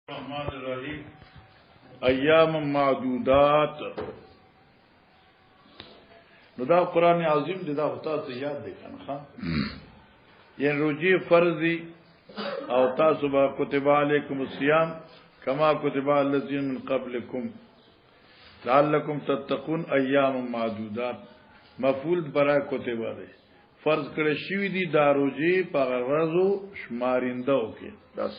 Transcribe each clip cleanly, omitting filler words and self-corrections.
الرحمن الرحیم ایام معدودات. نو دا قرآن عظیم دی، دا خطا سے یاد دی کنخوا یعنی روجی فرض دی او تاسو با کتب علیکم الصیام کما کتب الذین من قبلکم لعلکم تتقون ایام معدودات. مفعول برای کتب دی فرض کړی شوی دی دا روجی په غرضو شمارنده وکي بس.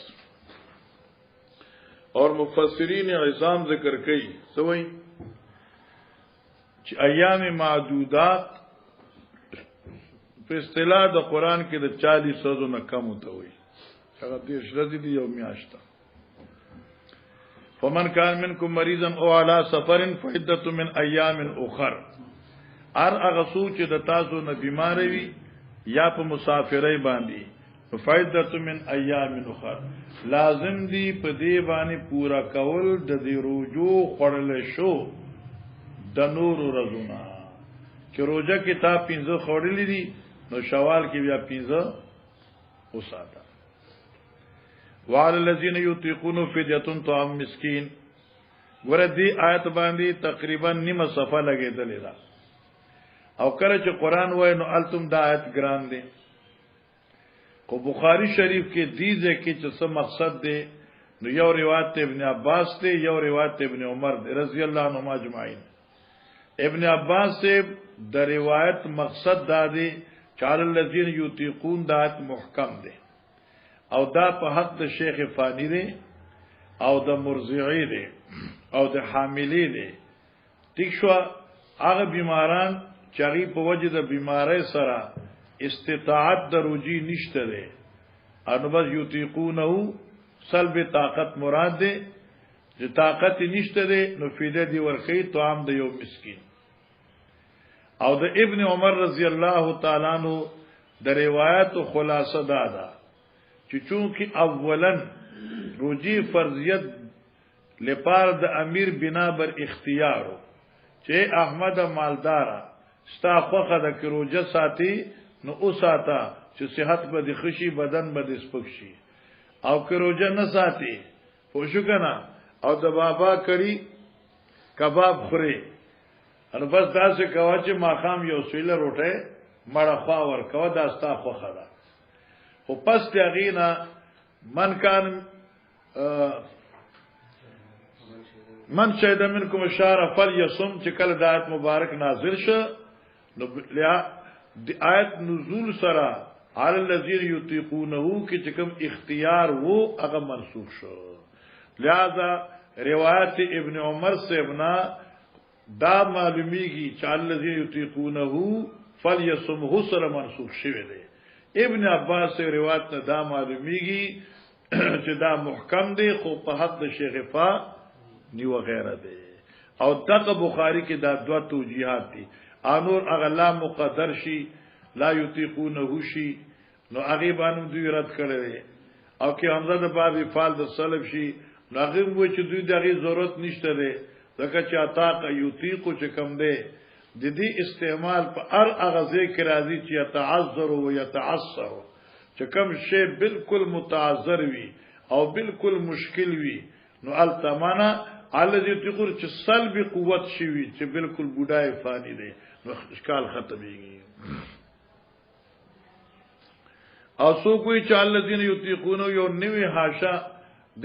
اور مفسرین عظام ذکر کئی سوئی چې ایام معدودات په اصطلاح د قران کې د 40 ورځو نه کم ہوتا وي، هغه 10 ورځې دی یو میاشت. فمن کان منکم مریضا او علی سفر فعدة من ایام اخر. هغه څوک چې د تاسو نه بیمار وي یا په مسافرۍ باندې فعدة من ایام اخر لازم دی په دې باندې پورا کول د دې روزو خړل شو د نور ورځونه چې روزه کې تا 15 خړلې دي نو شوال کې بیا 15 وساته. وعلى الذين يطيقون فدية طعام مسكين. ورته آیت باندې تقریبا نیمه صفه لګېدلې ده او کله چې قران وای نو التم د آیت ګران دي. کو بخاری شریف کې دیزه کې چې څه مقصد دی نو یو روایت ابن عباس دی یو روایت ابن عمر دی رضی الله عنهما اجمعین. ابن عباس سے د روایت مقصد دا دی چال الذین یطیقون دات محکم دی او دا په حق د شیخ فانی دی او د مرضعی دی او د حاملی دی. ټیک شو هغه بیماران چې هغه په وجه د بیماری سره استطاعت دروجی نشته ده انو بس یطیقونه سلب طاقت مراد ده چې طاقت نشته ده نو فیده دی ورخی طعام د یو مسکین. او د ابن عمر رضی الله تعالی عنہ د روایت خلاصه دادا چې چونکی اولا روجی فرضیت لپاره د امیر بنا بر اختیارو چې احمد مالدارا ستا خوخه د کروجه ساتي نو اوساتا چې صحت به د خشي بدن به د سپک شي او کروجه نه ساتي پوښو کنه او د بابا کړي کباب خوري ان بس داسې کوا چې ماخام یو سویله روټه مړه خوا ور کوا داستا خو خدا خو پس تغینا من کان من شهد منکم الشهر فلیصم چې کله د آیت مبارک نازل شه نو لیا دی آیت نزول سرا علی الذین یطیقونه کی چکم اختیار وہ اگر منسوخ شو. لہذا روایت ابن عمر سے ابنا دا معلومی کی چال الذین یطیقونه فلیصمه سر منسوخ شوه دے. ابن عباس سے روایت نے دا معلومی کی چې دا محکم دے خو په حق د شیخ فا نی وغیرہ دے. او دغه بخاری کې دا دوا توجیهات دي انور اغلا مقدر شي لا یطیقونه شي نو هغه باندې دوی رد کړي او کې حمزه د باب فعل د سلب شي نو هغه و چې دوی دغه ضرورت نشته ده ځکه چې عطا یطیق چې کم ده د دې استعمال په هر اغازه کې راځي چې يتعذر او يتعسر چې کم شی بالکل متعذر وي او بالکل مشکل وي نو التمنا الذي تقول چې سلب قوت شي وي چې بالکل بډای فانی ده نو اشکال ختميږي. او سو کوئی چال الذين يطيقون یو نوی حاشا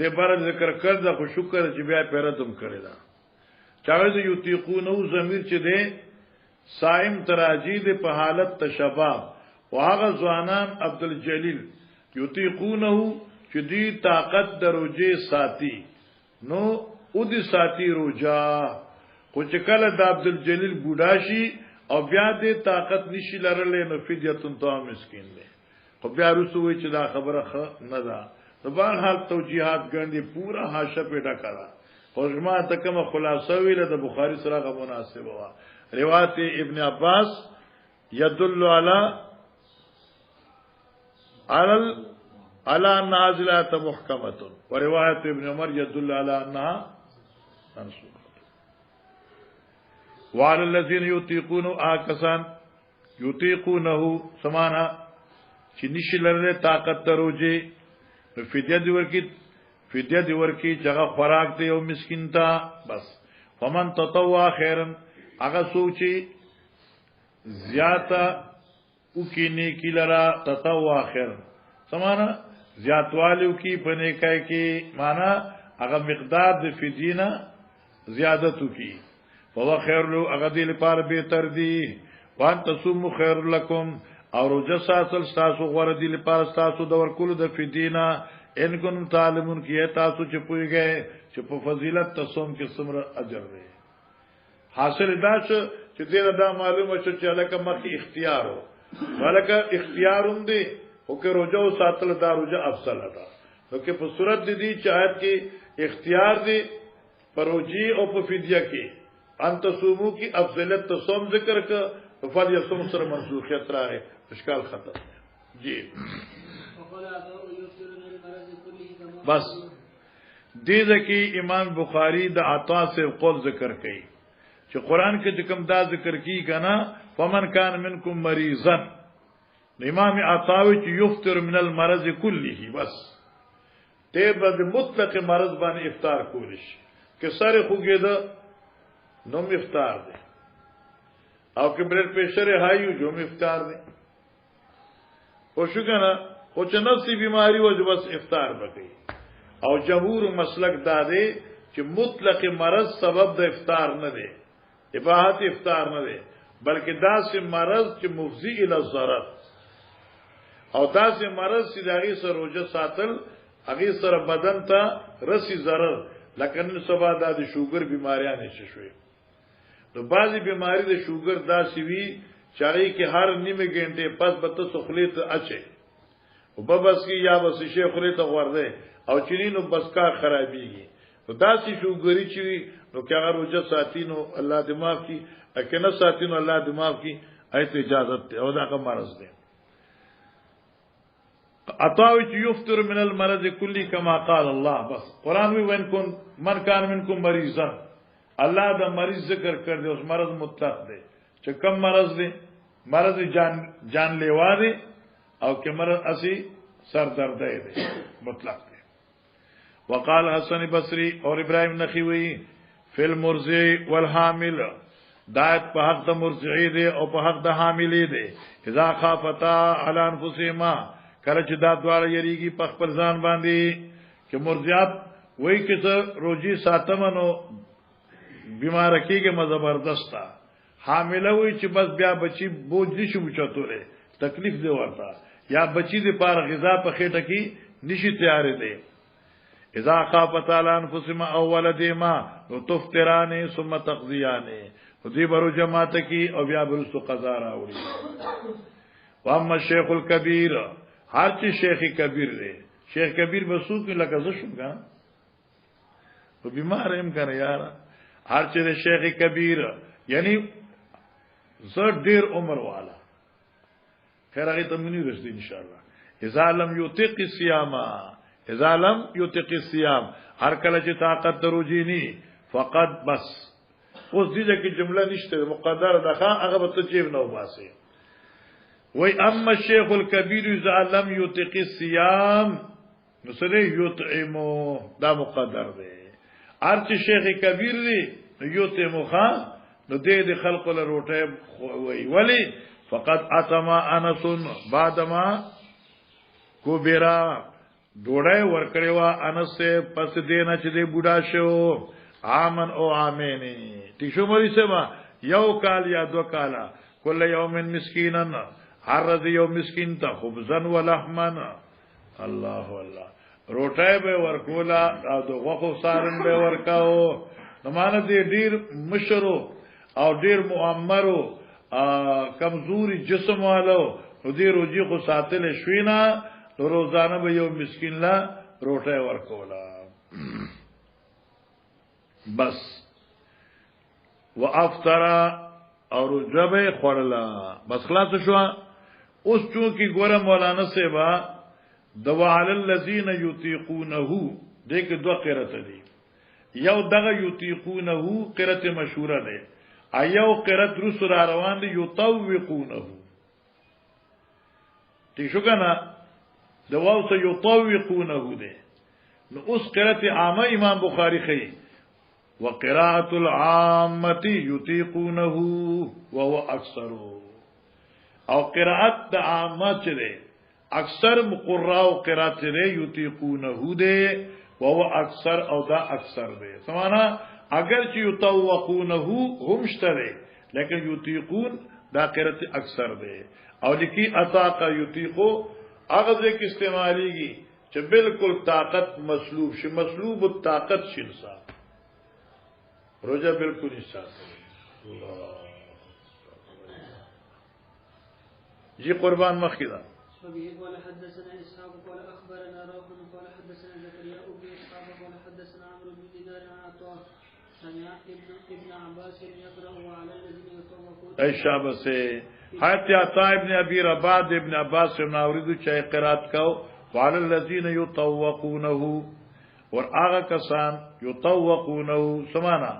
د بار ذکر کړه خو شکر چې بیا پیرتم کړی دا چاوي د یطيقون ضمیر چې ده صائم تراجی د په حالت تشباب واغه ځوانان عبدالجلیل یطيقونه چې دی طاقت دروجه ساتي نو او دی ساتي روجا خو چې کله د عبدالجلیل بوډاشي او بیا د طاقت نشي لرلې نو فدیه طعام مسکین دی. خو بیا رسوي چې دا خبره نه ده نو بهر حال توجیهات ګڼي پورا حاشیه پیدا کړه خو جما تکم خلاصه ویله د بخاری سره غو مناسب وا. روایت ابن عباس يدل على نازلات محکمه وروايه ابن عمر يدل على انها منسوخه. وعلى الذين يطيقون آکسان یطیقونه سمانا چې نشي لرله طاقت تروجه فدیه دی ورکی فدیه دی ورکی چغه خوراک دی او مسکین تا بس فمن تطوع خیرا هغه سوچي زیاته او کی نیکی لرا تطوع خیر سمانا زیاتوالیو کی پنیکای کی مانا هغه مقدار د فدینا زیادتو کی فوا خیر لو هغه دی لپاره بهتر دی وان تصوم خیر لکم او روزه ساتل تاسو غوړه دی لپاره تاسو د ورکول د فدینا ان کوم تعلمون کی تاسو چې پویږئ چې په فضیلت تصوم کې څومره اجر دی حاصل دا چې دې دا معلومه شو چې الکه مخې اختیار وو ولکه اختیاروم دی او که روزه او ساتل دا روزه افضل ده نو کې په صورت دي چې آیت کې اختیار دی پروجی او په فدیه کې انت صومو کی افضلیت تصوم ذکر کا فل یصوم سره منسوخیت راغی اشکال ختم جی بس دې ځکه امام بخاری د عطا سے قول ذکر کړي چې قران کې کوم دا ذکر کی کنا فمن کان منکم مریضا امام عطاوی چې یفطر من المرض كله بس ته به مطلق مرض باندې افطار کولیش کې سره خوګه ده نو افطار ده او کې بلډ پریشر هایو جو افطار ده او شو کنه خو چې نفسي بیماری و بس افطار وکړي او جمهور مسلک دا دی چې مطلق مرض سبب د افطار نه دی اباحت افطار نه دی بلکې داسې مرض چې مفضی الی الضرر او داسې مرض چې دغه سره روزه ساتل هغه سره بدن ته رسی ضرر لکه نن سبا د شوګر بیماریاں نشي شوي نو بعضی بیماری د شوګر داسې وی چې هغه کې هر نیمه غنټه پس به ته سخلیت اچي او بس کی یا بس شي خلیت ورده او چینینو بس کار خرابيږي نو داسې شوګری چې نو کې هغه روزه ساتینو الله دې معاف کی اکنه ساتینو الله دې معاف کی ایت اجازه او دا کوم مرز دی عطاوی چې یفطر من المرض کلی کما قال الله بس قران وی وین کن من کان منکم مریضا الله دا مریض ذکر کړ دی اوس مرض مطلق دی چې کم مرض دی مرض جان لیوا دی او کې مرض اسی سر درد دی مطلق دی وقال حسن بصری اور ابراهیم نخیوی فی المرضع والحامل دایت په حق د مرضعی دی او په حق د حاملې دی اذا خافتا علی انفسهما کله چې دا دواړه یریږي په خپل ځان باندې چې مرضعات وای چې روزي ساتمنو بیمار کېږي مزبردستا حامله وای چې بس بیا بچي بوج نشي وچتوره تکلیف دی ورته یا بچی دی پار غذا په خېټه کې نشي تیار دی اذا خافت علی انفسهما او ولدهما نو تفطران ثم تقضیان دې برو جماعت کې او بیا برسو قضا راوړي واما الشیخ الکبیر هر چی شیخ کبیر دی شیخ کبیر بسوک لکه زه شم کنه تو بیمار هم کنه یار هر چی دی شیخ کبیر یعنی زه ډیر عمر والا خیر هغه ته منی رسېږي ان شاء الله اذا لم یطق الصيام اذا لم یطق الصيام هر کله چې طاقت دروځي ني فقط بس اوس دې کې جمله نشته مقدر دغه هغه به ته جیب نو باسي وی اما الشیخ الکبیر اذا لم یطق الصيام نو سره یطعمو دا مقدر دی ارچ شیخ کبیر دی یطعمو خان نو دې خلق له روټه وی فقط اتما انس بعدما کوبرا ډوړای ورکړوا انس پس دینه چې دې بوډا شو عامن او عامینی تیشو مری سما یو کال یا دو کالا کل یوم مسکینن هر ورځ یو مسکین ته خبزن ولحمن الله الله روټای به ورکولا او د غوخو سارن به ورکاو نو مان دې ډیر مشرو او ډیر معمرو کمزوري جسم والو دې روزي خو ساتل شوینا روزانه به یو مسکین لا روټای ورکولا بس وافطر او رجبه خورلا بس خلاص شو اوس چونکی ګوره مولانا سیبا دوال الذین یطیقونه دغه دوه قرات دي یو دغه یطیقونه قرات مشهوره ده ایو قرات رسول روان دي یطوقونه تی شو کنه دواو سه یطوقونه ده نو اوس قرات عامه امام بخاری خي وقراءه العامه يطيقونه وهو اکثر او قراءت د عامه چره اکثر مقراء او قرات چره يطيقونه ده وهو اکثر او دا اکثر ده سمانا اگر چې یطوقونه هم شته لیکن یطيقون دا قرات اکثر ده او لکی اطاق یطيقو هغه ځکه استعماليږي چې بالکل طاقت مسلوب شي مسلوب الطاقت شي انسان روزه بالکل انسان جی قربان مخیدا وبه قال حدثنا اسحاق قال اخبرنا روح قال حدثنا زكريا بن اسحاق قال حدثنا عمرو بن دينار عن عطاء سمع ابن عباس يقرأ على الذين يطوقون اي شابه سے حتی عطاء ابن ابي رباح ابن عباس سے ناوریدو چا قرات کو وعلى الذين يطوقونه اور آغا کسان یطوقونه سمانا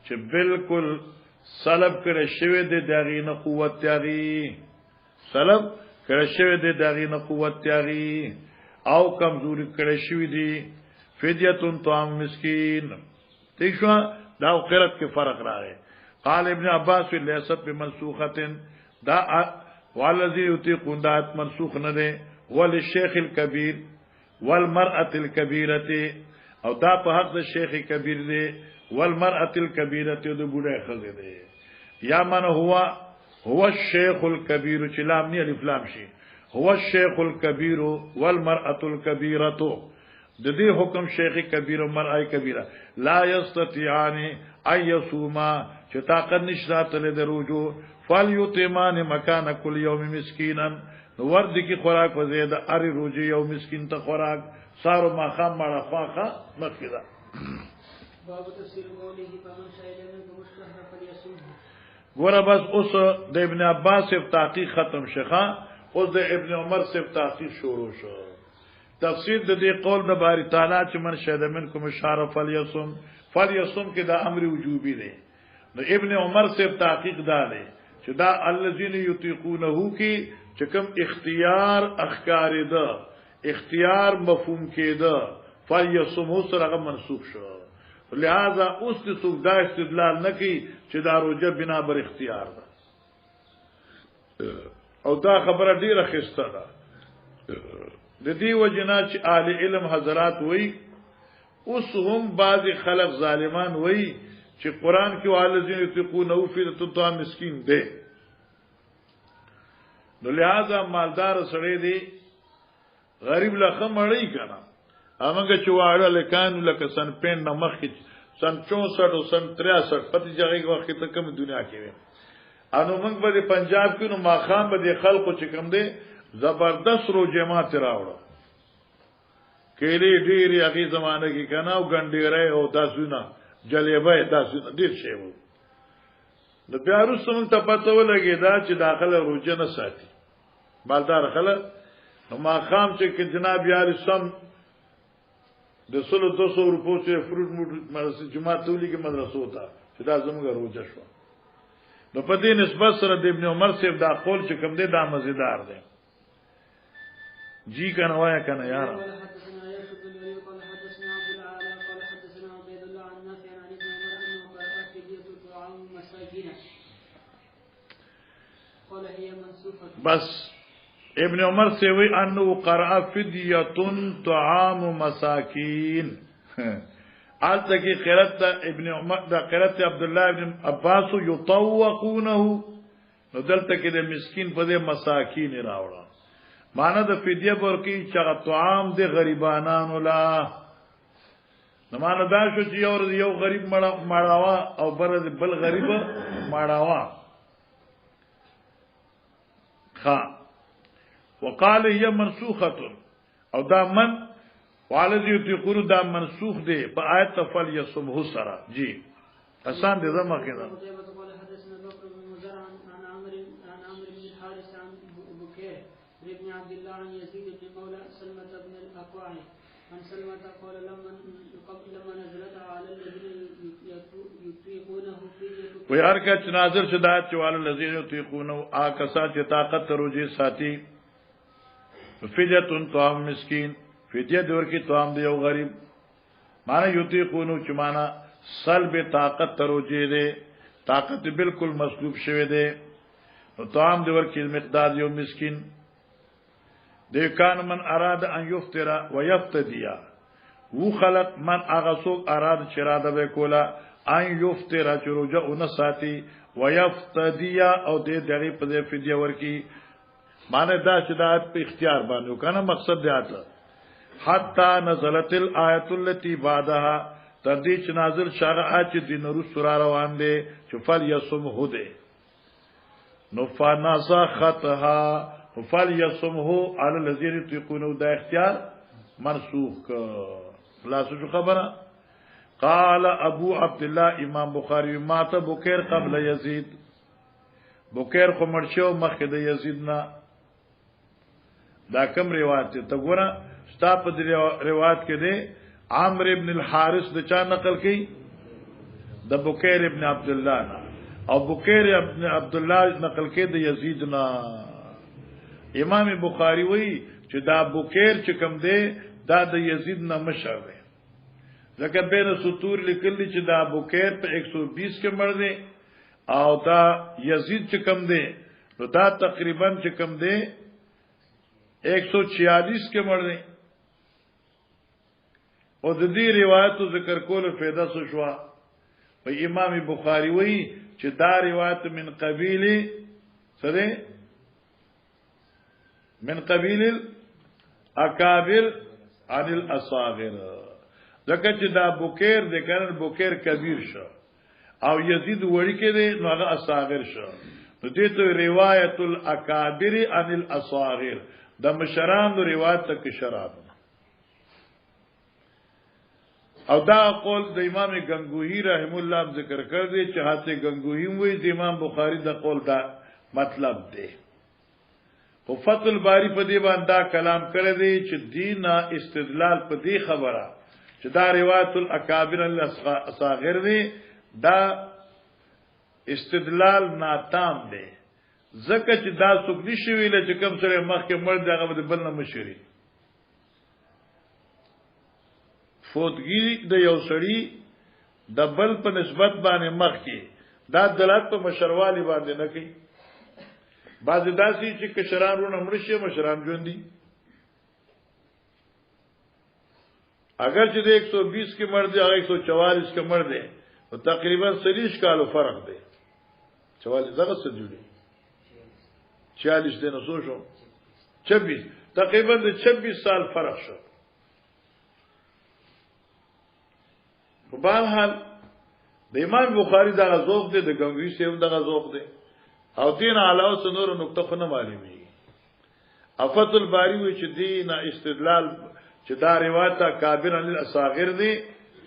چې بالکل سلب کړه شوی د دغینه قوت تیاری سلب کړه شوی د دغینه قوت تیاری او کمزوري کړه شوی دی فدیه طعام مسکین دیکھو دا قرات کې فرق راغی قال ابن عباس ليست بمنسوخه دا والذي يطيقون دا منسوخ نه ده وللشيخ الكبير والمرأة الكبيرة او دا په حق د شیخ کبیر دی والمرأة الكبيرة د بوډه خزه دی یا من هو الشيخ الكبير چې لام نه الف لام شي هو الشيخ الكبير والمرأة الكبيرة د دې حکم شیخ کبیر او مرأة کبیره لا يستطيعان ان يصوما چې طاقت نشته تل د روجو فليطعمان مکان كل يوم مسكينا ورد کی خوراک وزید اری روجی یو مسکین ته خوراک سارو ما خام مړه خواخه مخیدا باب تفسیر قوله فمن شهد منكم الشهر فليصوم ګوره بس اوس د ابن عباس سے تحقیق ختم شخه اوس د ابن عمر سے تحقیق شروع شو تفسیر د دې قول د باری تعالی چې من شهد منكم الشهر فليصوم کې دا امر وجوبي دی نو ابن عمر سے تحقیق دا دی چې دا الذين يطيقونه کی چې کوم اختیار اخکار ده اختیار مفهوم کېده فلیصومو سره منسوخ شو لہذا اوس د څوک دا استدلال نکي چې دا روزه بنا بر اختیار ده او دا خبره ډیره خسته ده د دې وجنا چې اهل علم حضرات وایي اوس هم بعض خلق ظالمان وایي چې قران کې والذین یتقون فی الطعام مسکین ده نو لہذا مالدار سړی دی غریب لخه مړی کنه امنګه چې واړه لکان لکه سن پین نمخ سن 64 او سن 63 پتی ځای وخت ته کوم دنیا کې وي انو موږ به پنجاب کې نو ماخام به خلکو چې کوم دی زبردست رو جماعت راوړو کېلې ډېری هغه زمانه کې کنه او ګنډېره او داسونه جلیبه داسونه ډېر شی وو نو بیا وروسته ته پته ولګی دا چې داخله روزه نه ساتي مالدار خلک ما خام چې جناب یار سم د 200 روپو چې فروټ موټ مدرسې جمعه تولی کې مدرسو تا چې دا زموږ روزه شو نو په دې نسبت سره د ابن عمر صاحب دا قول چې کوم دی دا مزیدار دی جی کنه وایا کنه یار بس ابن عمر سے وی انو قرأ فدیتن طعام مساکین آل تکی قرأت ابن عمر دا قرأت عبداللہ ابن عباس یطوقونه نو دل تکی دا مسکین پا دے مساکین راوڑا مانا دا فدیه برکی چاگا طعام دے غریبانانو لا نمانا دا شو چی یو غریب مڑاوا او برد بل غریب مڑاوا وقال هي منسوخه او دا من والذي يطيقون دا منسوخ دي په آیت فل يصمه سرا جی آسان دي زما کېدا ابن عبد الله عن يزيد بن مولى سلمة بن الأكوع عن سلمة قال لما نزلت على الذين يطيقونه وی هر کچ نازل شدا چې والو الذين يطيقونه آکسات طاقت روزي ساتي فدیه طعام مسکین فدیه دور کی طعام دی او غریب معنی یطیقونو چې معنی سلب طاقت تروجه ده طاقت بالکل مسلوب شوه ده نو طعام دی ورکی مقدار یو مسکین دی کان من اراد ان یفطر و یفتدی و خلق من اغسوک اراد چراده وکولا ان یفطر چروجه اون ساتي و یفتدی او دی دغه په فدیه ورکی معنی دا چې دا په اختیار باندې کنه مقصد دی اته حتا نزلت الایه التي بعدها تردی چې نازل شرع چې دین رسول روان دي چې فل یصم هده نو فنسختها فل یصمه علی الذین یطيقونه دا اختیار منسوخ خلاصو شو خبره قال ابو عبد الله امام بخاری مات بکیر قبل یزید بکیر خو مرشو مخه د یزید نه دا کوم روایت ته ګوره ستا په روایت کې دی عمرو ابن الحارث د چا نقل کړي د بکیر ابن عبد الله نه او بکیر ابن عبد الله نقل کړي د یزید نه امام بخاری وایي چې دا بکیر چې کوم دی دا د یزید نه مشر دی ځکه بین سطور لیکلی چې دا بکیر په 120 کې مړ دی او دا یزید چې کوم دی نو دا تقریبا چې کوم دی 146 کې مړ دی او د دې روایتو ذکر کولو فایده څه شو په امام بخاری وایي چې دا روایت من قبیل سره من قبیل الاکابر عن الاصاغر ځکه چې دا بوکیر د کنه بوکیر کبیر شو او یزید وړي کې دی نو هغه اصاغر شو نو دې ته روایت الاکابر عن الاصاغر د مشران د روایت تک شراب او دا قول د امام گنگوہی رحم الله ذکر کړ دی چې حتی گنگوہی وایي د امام بخاری د قول دا مطلب دی او فتح الباری په دې باندې کلام کړی دی چې دین استدلال په دې خبره چې دا روایت الاکابر الاصاغر دی دا استدلال ناتام دی ځکه چې دا څوک نشي ویل چې کوم سره مخکې مړ دی هغه بل نه مشري فوتګي د یو سړی د بل په نسبت باندې مخکې دا دلالت په مشروالي باندې نه کوي بعض داسي چې کشران ورونه مرشي مشران ژوند دي اگر چې د 120 کې مړ دی هغه 144 کې مړ دی نو تقریبا 30 کالو فرق دی 44 زغه څه جوړي 46 دنه سو شو 26 تقریبا د 26 سال فرق شو په بهر حال د امام بخاری دا ذوق دی د گنگوی سیو دا ذوق دی او دین علاوه څنور نقطه خو نه معلومي افت الباری وی چې دین استدلال چې دا روایت کابر عن الاصاغر دی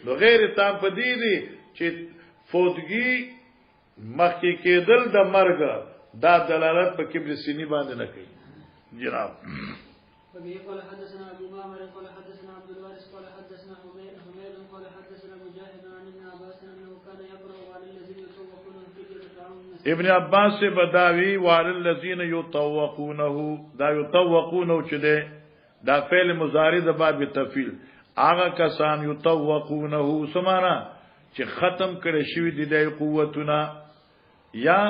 نو غیر تام پدی دی چې فوتګي مخکې کېدل د مرګ دا دلالت په کبر سینی باندې نه کوي جناب وبه قال حدثنا ابو معمر قال حدثنا عبد الوارث قال حدثنا حميد قال حدثنا مجاهد عن ابن عباس انه كان يقرأ على الذين يطوقون في الطعام ابن عباس سے بداوی وعلى الذين يطوقونه دا يطوقونه چې ده دا فعل مضارع د باب تفعیل هغه کسان یطوقونه سمانا چې ختم کړي شوی دي د قوتونه یا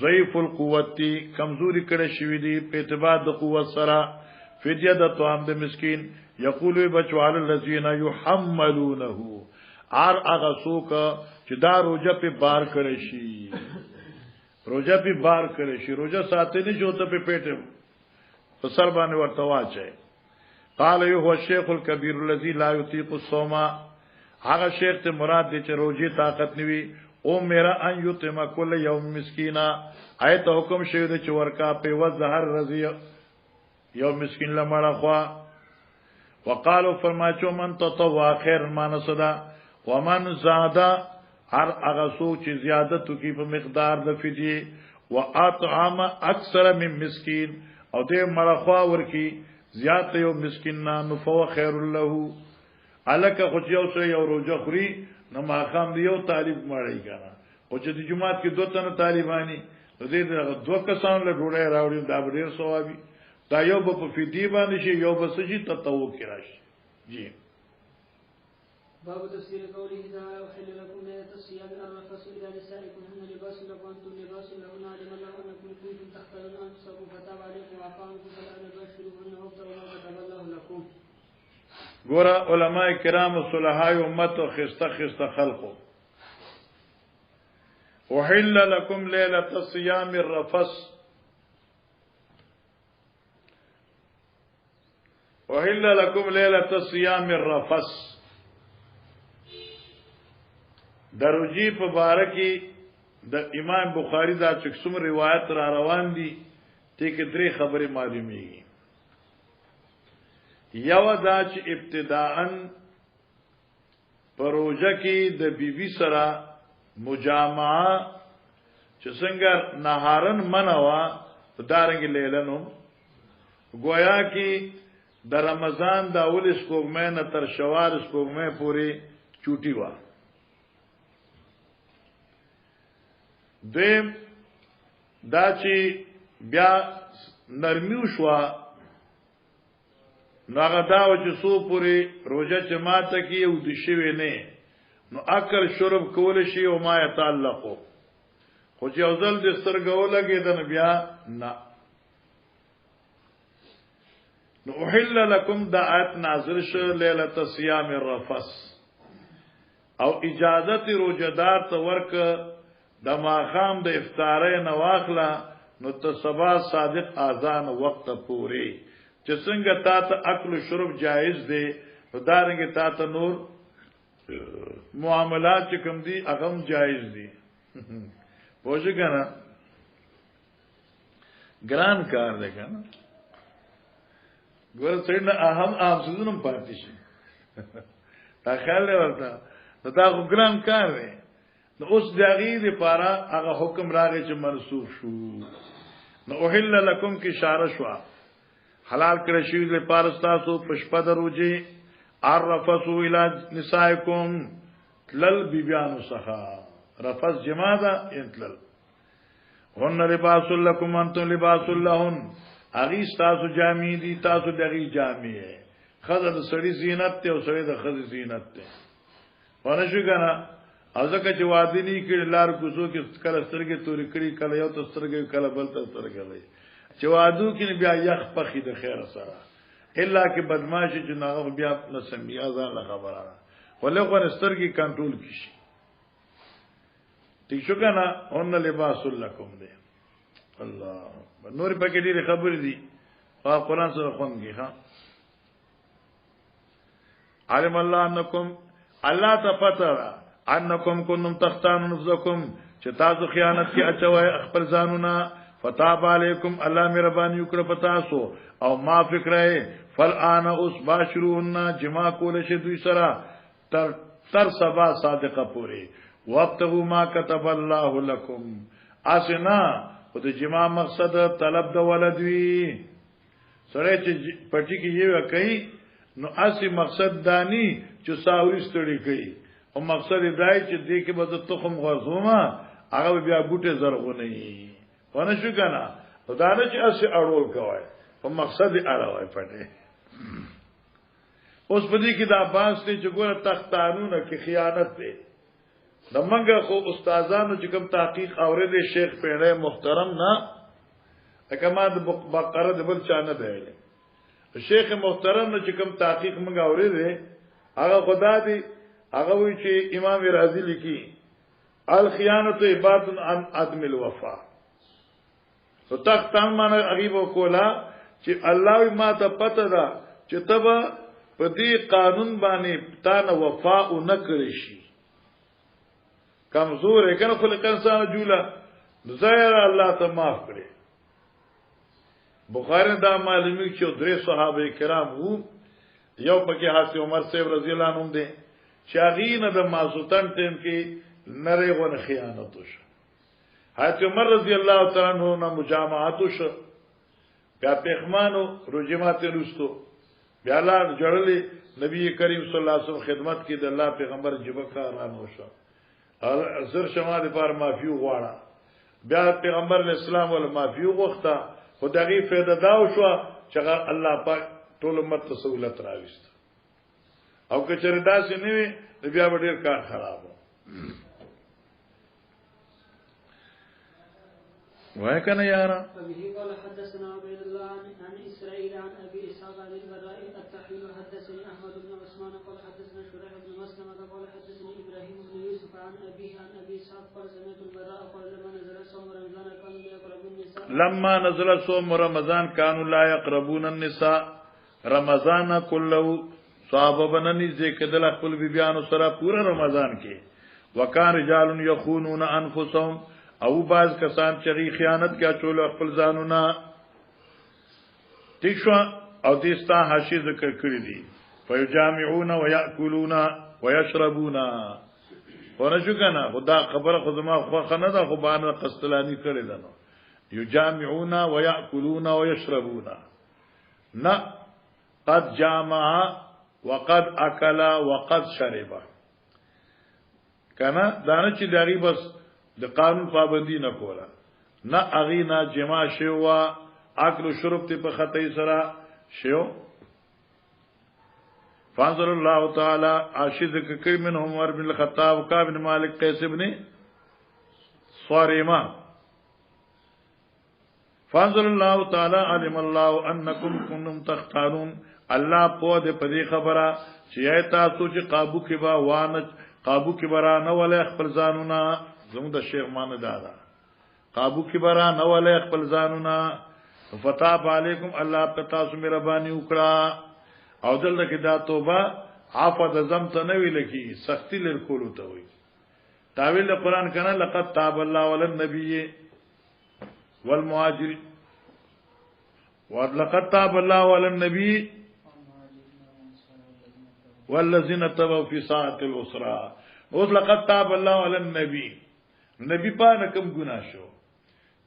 ضعیف القوت کمزوري کړي شوی دي په اعتبار د قوت سره فدیه د طعام د مسکین یقول بچوال الذين يحملونه هغه څوک چې دا روزه په بار کړي شي روزه په بار کړي شي روزه ساتنی جوته په پیټه فسر باندې ورته واچي قال هو الشيخ الكبير الذي لا يطيق الصوم هغه شیخ ته مراد دي چې روزي طاقت نیوي او میرا ان یتم کل یوم مسکینا ایت حکم شوی د چورکا په وزهر رضی یو مسکین لمړه خوا وقالو فرمایچو من تطوع خیر مانسدا ومن زادا هر هغه سوچ چې زیادت کی په مقدار د فدیه واطعم اکثر من مسکین او دې مړخوا ورکی زیات یو مسکین نه فو خیر له الک خو یو څه یو روزه خوري نو ما خام دیو طالب مړی کنه او چې د جمعات کې دوه تنه طالبانی دې دوه کسان له ډوړې راوړي دا ډېر ثوابي دا یو په فدیه باندې شي یو په سجی تطوع کې راشي جی باب تفسير قوله تعالى أحل لكم ليلة الصيام الرفث إلى نسائكم هن لباس لكم وأنتم لباس لهن علم الله أنكم كنتم تختارون أنفسكم فتاب عليكم وعفى عنكم فالآن باشروهن وابتغوا ما كتب الله لكم. ګوره علماء کرام صلحای امت او خسته خلقو احل لكم ليلة الصيام الرفث احل لكم ليلة الصيام الرفث دروجی په باره کې د امام بخاری دا چکسوم روایت را روان دي ته کې درې خبرې معلومیږي. یو دا چې ابتداءً پروژه کې د بیبي سره مجامعه چې څنګه نهارن منوا دارنګ لیلنو گویا کې د رمضان د اول سپوږمۍ نه تر شوال سپوږمۍ پورې چوټي وا. دیم دا چې بیا نرمیو شوا ناغه داو چې سو پوری روزه چې ماته کې او د شوی نه نو اکل شرب کول شي او ما يتعلقو خو چې اوزل د سترګو لګې د بیا نه. نو احل لكم دا آیت نازل شو ليله الصيام الرفث او اجازت روزدار ته ورک د ماخام د افطارې نه واخلا نو ته سبا صادق اذان وخت پوری چې څنګه تا ته اکل شرب جایز دی دارنګ تا ته نور معاملات چې کوم دي هغه جایز دي. پوښښ کنه ګران کار دی کنه ګور څنګه اهم افسوسونه پاتې شي تا خیال ورته دا خو ګران کار دی. نو اوس دغې لپاره هغه حکم راغی چې منسوخ شو. نو احل لكم کی اشاره شو حلال کړی شی لپاره تاسو پښپا دروځي عرفسو الى نسائکم تلل بیبیانو سخا رفس جما دا انتلل هن لباس لكم انتم لباس لهن اغي تاسو جامې دي تاسو دغې جامې خزه د سړي زینت ته او سړي د خزه زینت ته ونه شو کنه او ځکه چې وادي نه کړي لار کوڅو کې کله سترګې تورې کړي کله یو ته سترګې کله بل ته سترګې لې چې وادو کې بیا یخ پخې د خیر سره الا کې بدمعشي چې ناغه بیا نسمیا ځان خبره ولې خو سترګې کنټرول کیشي. ٹھیک شو کنه ان لباس لکم دې الله نور پکې دې خبرې دي او قرآن سره خوندې ها علم الله انکم الله تفتر انکم کنتم تختانون نفسکم چې تاسو خیانت کې اچوي خپل ځانونه فتاب علیکم الله مهرباني وکړه پتاسو او ما فکرای فالان اس باشرون جما کول شي دوی سره تر سبا صادقه پوری وابتغوا ما كتب الله لكم اسنا او د جما مقصد طلب د ولد وی سره چې پټی کې یو کوي نو اسی مقصد دانی چې ساوري ستړي کوي او مقصد دای چې دې کې به تخم غزومه هغه بیا بوټه زرغونه وي ونه شو کنه دا نه چې اسی اړول کوي په مقصد یې اړوي پټه. اوس په دې کې دا باس ته چې ګوره تختانونه کې خیانت ده د منګه خو استادانو چې کوم تحقیق اورېدل شیخ پیړې محترم نه کما د بقره د بل چانه دی شیخ محترم نه چې کوم تحقیق منګه اورېدل هغه خدا دی هغه وی چې امام رازی لیکي الخیانت عبادت عن عدم الوفا تو تختان معنی غریب کولا چې الله ما ته پته ده چې تبا په دې قانون باندې تا نه وفا نه کړی شي کمزور ہے کنه خلق انسان جولا ظاهر الله ته معاف کړي. بخاری دا معلومی چې درې صحابه کرام وو یو پکې حضرت عمر صاحب رضی الله عنهم دي شاغین د مازوتن ټیم کې نری غون خیانت وشو. حضرت عمر رضی الله تعالی عنہ نه مجامعات وشو بیا پیغمانو رجمات رستو بیا الله جوړلی نبی کریم صلی الله علیه وسلم خدمت کې د الله پیغمبر جبکا ران وشو زر شما د پار مافیو غواړه بیا پیغمبر اسلام ول مافیو غوښته خدای فایده دا شو چې الله پاک ټول امت سہولت راوست او کچره داسې نه وي بیا به ډیر کار خراب وای کنه یارا. فبه قال حدثنا عبيد الله عن اسرائيل عن ابي اسحاق عن البراء التحويل حدثني احمد بن عثمان قال حدثنا شريح بن مسلمة قال حدثني ابراهيم بن يوسف عن ابيه عن ابي اسحاق قال سمعت البراء قال لما نزل صوم رمضان كانوا لا يقربون النساء. لما نزل صوم رمضان كانوا لا يقربون النساء. رمضان كله صحابه بنني ذکر خپل بیبيانو سره پورا رمضان کې. وکان رجال يخونون انفسهم او باز کسان چې خیانت کیا چول خپل ځانونه. تیشوا او دیستا حاشی ذکر کړی دي. فیجامعون ويأكلون ويشربون. ورنه کنه خدا خبره خدما خو خنه ده خو باندې قسطلانی کړی ده نو. یجامعون ويأكلون ويشربون. نه قد جامع وقد اكل وقد شرب. کنه دانه چې دغه بس د قانون پابندی نه کوله نه اغینا جما شوا اکل و شرب ته په خطای سره شو. فانزل الله تعالی عاشد کړي من عمر بن الخطاب کا بن مالک قیس ابن صارمه. فانزل الله تعالی علم الله انکم کنتم تختارون. الله په دې پدې خبره چې تاسو چې قابو کې با وانه قابو کې برا نه ولې خپل ځانونه زموږ د شیخ مان دادا قابو کې برا نه ولې خپل ځانونه فتاب علیکم الله په تاسو مهرباني وکړه. او دلته کې دا توبه عفو د زم ته نه ویل کی سختی لر کولو ته وي. تعویل د قران کنه لقد تاب الله علی النبی والمهاجر ولقد تاب الله علی النبی والذین تبوا فی ساعة الاسرى. اوس لقد تاب الله علی النبی نبی پاک کم گناہ شو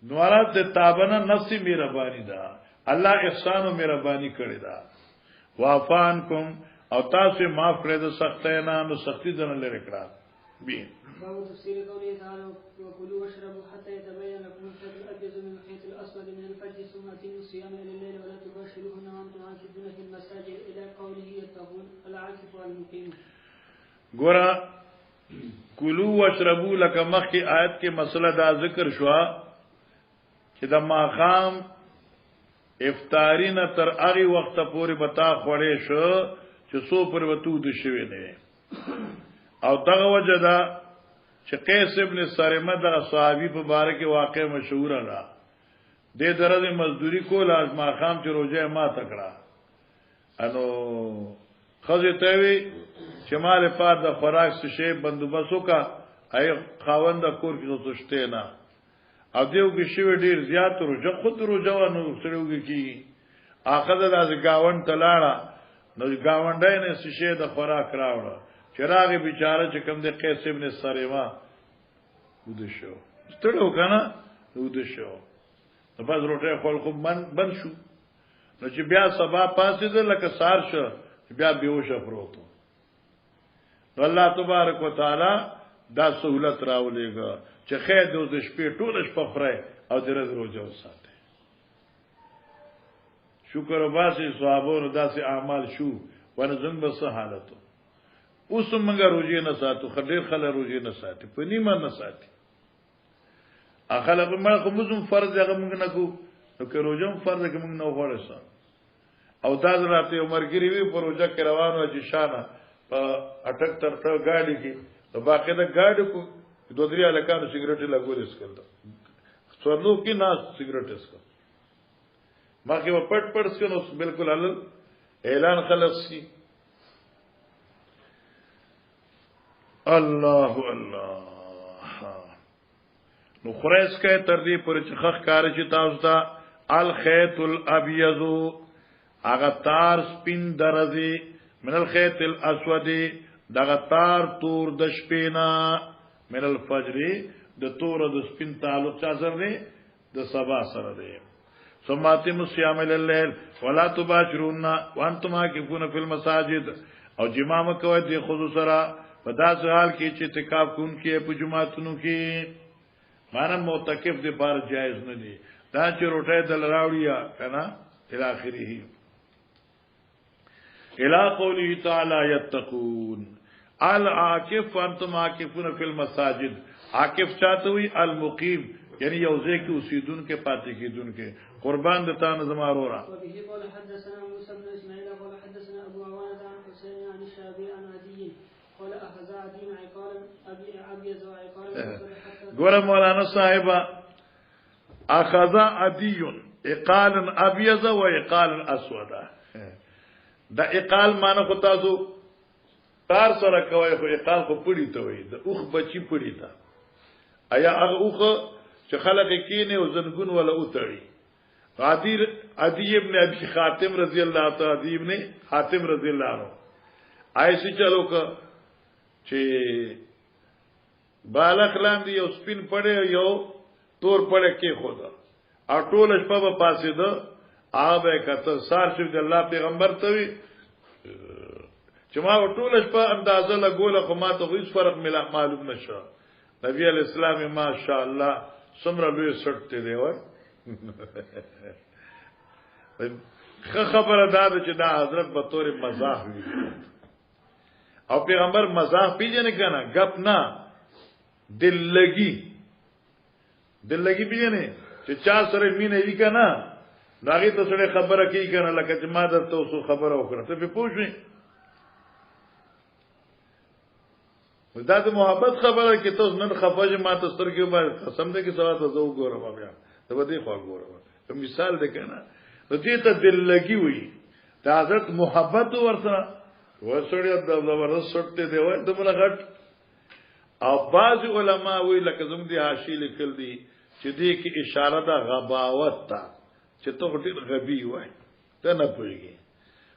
نوارات د تابنه نفس مهربانی دا الله احسان او مهربانی کړی دا. وافانکم او تاسو معاف کړی د سختینا نو سختی دنه لري کړه. بی باب تفسير قوله تعالى وكلوا واشربوا حتى يتبين لكم الخيط الابيض من الخيط الاسود من الفجر ثم اتموا الصيام الى الليل ولا تباشروهن وانتم عاكفون في المساجد الى قوله يتقون العاكف والمقيم. ګورا کلو واشربو لکه مخکې آیت کې مسله دا ذکر شو چې د ماخام افطاری نه تر هغه وخت پورې بتا خوړې شو چې سو پر وتو د شوی نه. او دغه وجه دا چې قیس ابن سرمه د صحابي په باره کې واقع مشهور ده. د درجه مزدوری کول از ماخام چې روزه ما تکړه انو خزه ته وی چې مال پات د خوراک شې بندوبسو کا ای خاوند کور کې وسشته نه. او دیو کې شوی ډیر زیات روزه خود روزه ونه سړیږي کی اخذ د گاوند تلاړه نو گاونډای نه شې د خوراک راوړه. چراغ بیچاره چې کوم د قیس ابن سریما ود شو ستړو کنه ود شو نو باز روټه خپل خو بند شو. نو چې بیا سبا پاسې ده لکه سار شو بیا بیوش پروتو. نو الله تبارک وتعالى دا سہولت راولېګا چې خیر د شپې ټول شپه خره او درز روزه وساته. شکر وباسي صحابو داسې اعمال شو ونه زنګ به سه حالتو. اوس موږ روزه نه ساتو خډیر خل روزه نه ساتي په نیمه نه ساتي. اخله په مړه کوم فرض هغه موږ نه کو نو که روزه فرض کې موږ نه وړسا. او دا راته عمر ګری وی په روزه کې روانو چې شانه په اٹک تر ته گاډي کې نو باقي دا گاډي کو دوه درې الکانو سیګریټ لګول اسکل څورلو کې نه سیګریټ اسکل ماکه په پټ پټ سکنو بالکل حلال اعلان خلص کی. الله الله نو خریس کې تر دې پر چخخ کار چې تاسو ته الخيط الابيض اغه تار سپین درزي من الخيط الاسود دغه تار تور د شپینا من الفجر د تور د سپین تعلق چا سره دی د سبا سره دی. ثم صيام الليل ولا تباشرون وانتم عاكفون في المساجد. او جماع کوي د خود سره په داسې حال کې چې اعتکاف کوونکي په جمعاتونو کې معنا معتکف د بار جایز نه دي. دا چې روټه دل راوړیا کنه تل اخره الى قوله تعالی یتقون العاکف انتم عاکفون فی المساجد عاکف چاته وی المقیم یعنی یوزے کی اوسیدون کے پاتے کی دن کے قربان دتا نظم ارورا وبه قال حدثنا موسى بن اسماعيل قال حدثنا ابو عوانة عن حسين عن الشعبي عن عدي قال اخذ عدي عقالا ابي عقالا گورا مولانا صاحبہ اخذ عدی اقالا ابیض و اقالا اسود دا اقال معنی خو تاسو تار سره کوي خو اقال خو پړی ته وي د اوخ بچی پړی تا ایا هغه اوخ چې خلق کینه او زنګون ولا اوتړي عدی ابن ابي خاتم رضی الله تعالی عدی ابن حاتم رضی الله عنه آیسی چلو ک چې بالغ لاندې یو سپین پړې یو تور پړې کې خدا او ټول شپه په پاسې ده آبه کته سار شو د الله پیغمبر ته وی چې ما ټول شپه اندازه لګوله خو ما ته هیڅ فرق معلوم نشو نبی علیہ السلام ماشاء الله سمره لوی سټته دی وای خبره دا چې دا حضرت به تور مزاح وی او پیغمبر مزاح پیژنه کنه غپ نه دل لګي پیژنه چې چا سره مینه وی کنه داغه ته سره خبره کوي کنه لکه چې ما درته اوسو خبره وکړه ته په پوښتنه دا د محبت خبره کې تاسو نن خفاجه ما ته سترګې باندې قسم دې کې سوال ته زو ګورم بیا ته به دې خو ګورم مثال دې کنه دې ته دل لګي وي دا حضرت محبت ورسره ورسره د زبردست سټته دی وای دغه غټ او بعض علما وی لکه زم دي حاشیه لیکل دي چې دې کې اشاره ده غباوت ته چې ته ډېر غبي وای ته نه پوهیږي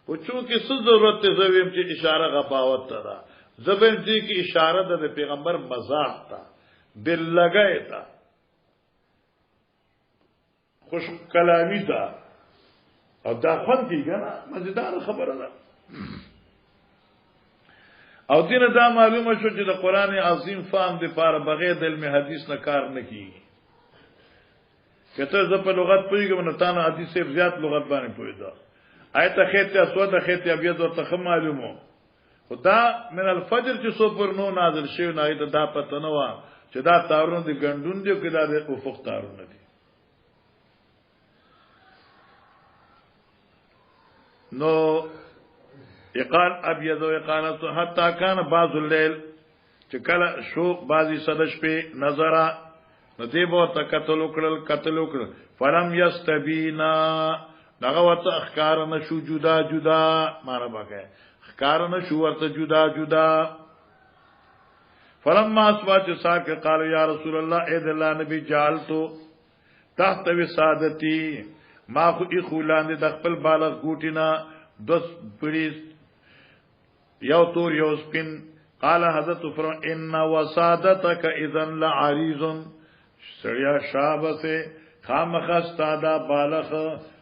او چې څه ضرورت ته زویم چې اشاره غباوت ته ده زبر دې کې اشاره ده د پیغمبر مزاح ته دل لګای تا خوش کلامی تا او دا خون کیږي نه مزیدار خبره ده او دینه دا معلومه شو چې د قران عظیم فهم د پاره بغیر د علم حدیث نه کار نه کیږي کته ز په لغت پویګم نه تانه حدیث سے زیات لغت باندې پویدا آیت خیت اسود خیت ابيض او تخ معلومو خدا من الفجر چې سو پر نو نازل شي نه ایت دا پته نه وا چې دا تارون دي ګندون دي کدا د افق تارون دي نو اقال ابيض و اقالت حتا كان بعض الليل چې کله شو بعضی صدش په نظر ندی بو تکتل وکړل فلم یستبینا دغه وت اخکار نشو جدا جدا معنی باکه اخکار نشو ورته جدا جدا فلما اسوا چې ساک قال یا رسول الله اے د الله نبی جالتو تحت وسادتی ما خو اخولاند د خپل بالغ ګوټینا دس پړي یو تور یو سپین قال حضرت فرم ان وسادتك اذا لعريض سړیا شابه سے خامخستا دا بالغ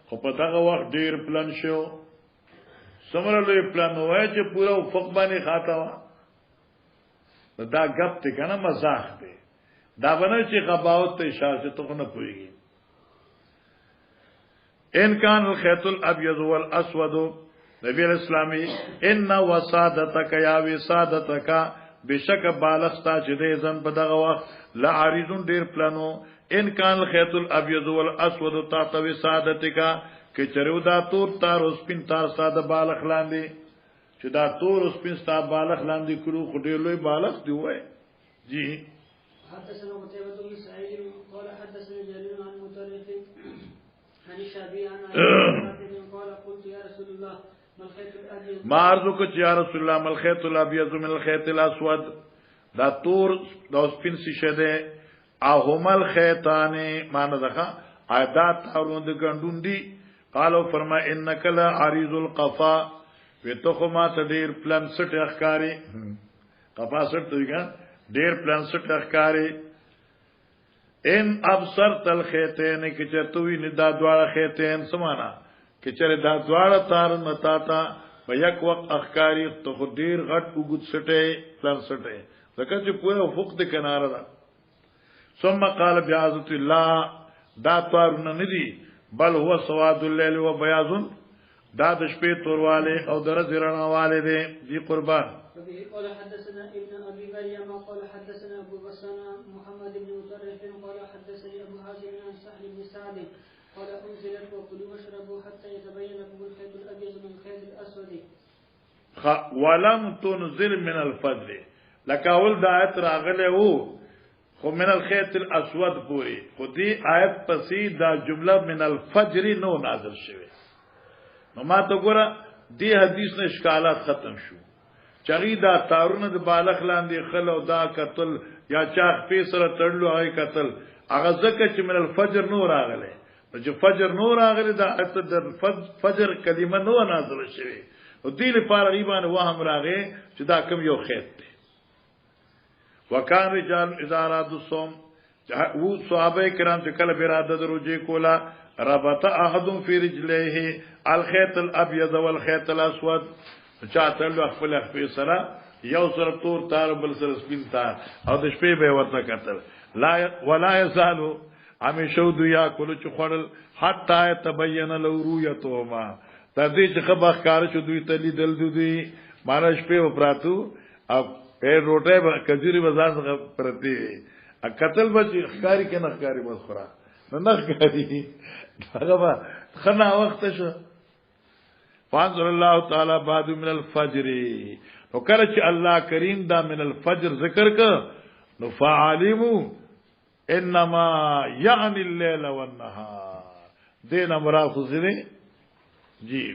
خو په دغه وخت ډیر پلان شو سمره لوی پلان وای چې پورا افق باندې خاطا وا دا غپ ته کنه مزاح دی دا باندې چې غباوت ته اشاره ته نه پويږي ان کان الخيط الابيض والاسود نبی اسلامی ان وسادتک یا وسادتک بشک بالغتا چې دې زن په دغه وخت لا عریضون ډیر پلانو ان کان الخيط الابيض والاسود تحت وسادتک کې چرو دا تور تار او سپین تار ساده بالغ لاندې چې دا تور او سپین ساده بالغ لاندې کړو خو ډیر لوی بالغ دی وای جی حدثنا قتيبة بن سعيد قال حدثنا جرير عن مطرف عن الشعبي عن قال قلت يا رسول الله ما الخيط الابيض ما ارزو کو یا رسول الله ما الخيط الابيض من الخيط الاسود دا تور دا سپین شي ده اهمل خیطان معنی دغه عادت اورند ګندون دي قالو فرما انک لا عریض القفا وته ما ته ډیر پلان سټ اخکاری قفا سټ دیګا ډیر پلان سټ اخکاری ان ابصرت الخیتین کی چتوی ندا دواړه خیتین سمانا کی چره دا دواړه تار متا تا په یک وخت اخکاری ته ډیر غټ وګد سټه پلان سټه ځکه چې پوره افق د کناره ده ثم قال بعزت الله دا طارون ندی بل هو سواد الليل و بياض دا د شپې تورواله او درځ رڼاواله دي دی قربان. وبه قال حدثنا ابن ابي مريم قال حدثنا ابو بسام محمد بن مطرف قال حدثني ابو حازم عن سهل بن سعد قال انزلت وكلوا واشربوا حتى يتبين لكم الخيط الابيض من الخيط الاسود. ولم تنزل من الفجر لك اول د آیت راغله وو خو من الخيط الاسود پوری خو دی آیت پسې دا جمله من الفجر نو نازل شوه. نو ما ته ګوره دی حدیث نه اشکالات ختم شو. چغی دا تارونه د بالغ لاندې خلو دا قتل یا چاخ په سره تړلو هغه قتل هغه ځکه چې من الفجر نو راغله. چې فجر نو راغله دا آیت د فجر کلمه نو نازل شوه. او دی لپاره غیبان وهم راغې چې دا کم یو خیط دی. وکان رجال اذا ارادوا الصوم و صحابه کرام چې کله اراده د روزه کولا ربط احدهم في رجليه الخيط الابيض والخيط الاسود چاته له خپل خپل سره یو سره تور تار بل سره سپین تار او د شپې به ورته کتل لا ولا يزالوا همیشه دوی کول چې خړل حتا تبين له رؤيتهما تدې چې خبر کار شو دوی ته لیدل دوی مانه شپې وپراتو او په روټه به کجوري بازار څخه پرتی ا قتل به ښکاری کنه ښکاری بس خورا نه ښکاری هغه به خنا وخت شو. فانزل الله تعالی بعد من الفجر نو کله چې الله کریم دا من الفجر ذکر ک نو فعلموا انما يعني الليل والنهار دین مراد خو جی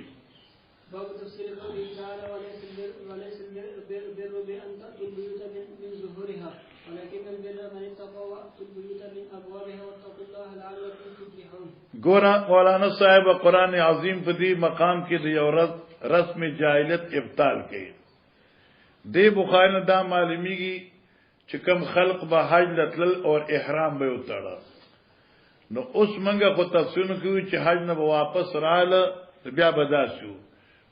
باب تفسير قوله تعالى وليس البر بأن تأتوا البيوت من ظهورها ولكن البر من اتقى وأتوا البيوت من أبوابها واتقوا الله لعلكم تفلحون. ګورا مولانا صاحب قرآن عظیم په دې مقام کې د یو رسم جاهلیت ابطال کړي. دې بخاری نه دا معلومیږي چې کوم خلق به حج لتل او احرام به وتاړه. نو اوس منګه خو تفسیر کوي چې حج نه واپس رااله بیا بدا شو.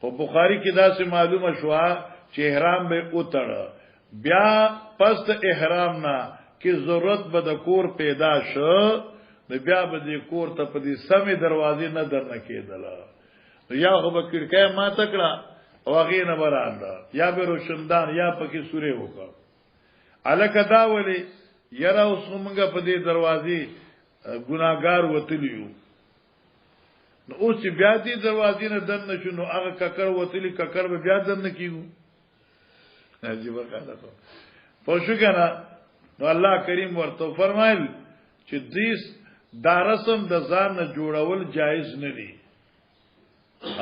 خو بخاری کې دا سه معلومه شو چې احرام به وتاړه بیا پس د احرام نه کې ضرورت به د کور پیدا شو نو بیا به د کور ته په دې سمې دروازې نه درنه کېدل. نو یا خو به کړکۍ ما تکړه او هغه نه براله یا به روشندان یا پکې سورې وکړه الکه دا ولي یره اوس موږ په دې دروازې ګناګار وتلیو نو اوس بیا دې دروازې نه دن نشو نو هغه ککر وتلی ککر به بیا دن کیږي. عجیب کار ده. پوښښ کنه نو الله کریم ورته فرمایل چې دې دا رسم د ځان نه جوړول جایز نه دي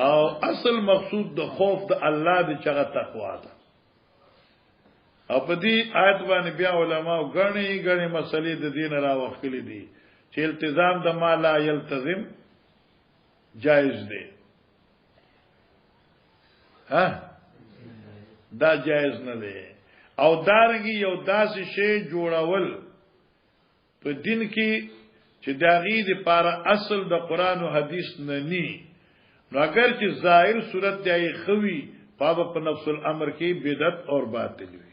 او اصل مقصود د خوف د الله د چغه تقوا ده. او په دې آیت باندې بیا علما غني مسلې د دین را وخلي دي چې التزام د ما لا يلتزم جائز دی. ها دا جائز نه دی. او دارنګي یو داسې شی جوړول په دین کې چې داغي د لپاره اصل د قران او حدیث نه ني نو اگر چې ظاهر صورت دی خوي په نفس الامر کې بدعت اور باطل وي.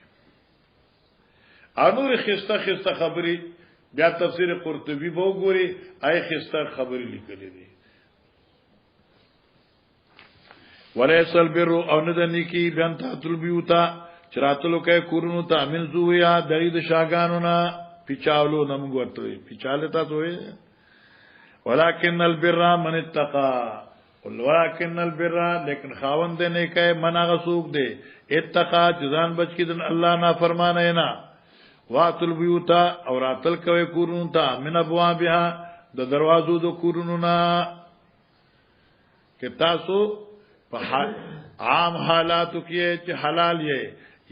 انور خسته خبري بیا تفسیر قرطبي وګوري آی خسته خبري لیکلي دي. وليس البر او ندنی کی بیان تاتل بیوتا چراتلو کې کورونو ته امن زویا درید شاګانو نا پیچاولو نمګ ورته پیچاله تاسو وې ولکن البر من اتقى ولکن البر لیکن خاوند نه کې منغه سوق دے اتقى ځان بچ کی دن الله نا فرمانه نه واتل بیوتا او راتل کوي کورونو ته من ابوابها د دروازو د کورونو نا کې تاسو عام حالاتو کیے چې حلال یې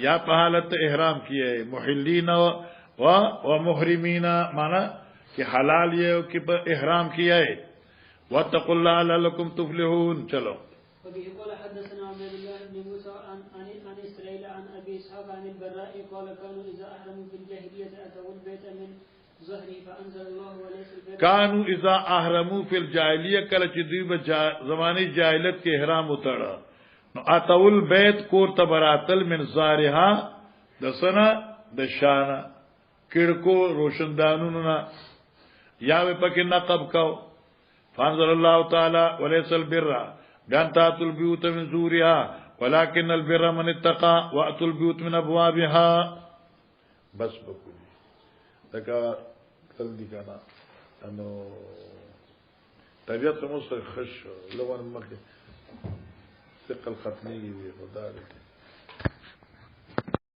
یا په حالت احرام کیے محلین و محرمین معنا کہ حلال یہ او کہ احرام کیے واتقوا الله لعلكم تفلحون. چلو وبه قال حدثنا عبد الله بن موسى عن اسرائيل عن ابي اسحاق عن البراء قال كانوا اذا احرموا في الجاهليه اتوا البيت من ظهره فانزل الله وليس البيت كانوا اذا احرموا في الجاهليه کله چې دوی په زمانه جاهلیت کې احرام وتړه نو اتول بیت کور تبراتل من زارها د سنا د شانه کړکو روشندانونو نا یا په کې نقب کو فانزل الله تعالی وليس البر بان تاتوا البيوت من زورها ولكن البر من اتقى واتوا البيوت من ابوابها بس بقولي دغه تل دي کنه انو طبيعت مو خش لو ان مکه ثقل ختمي خدا دې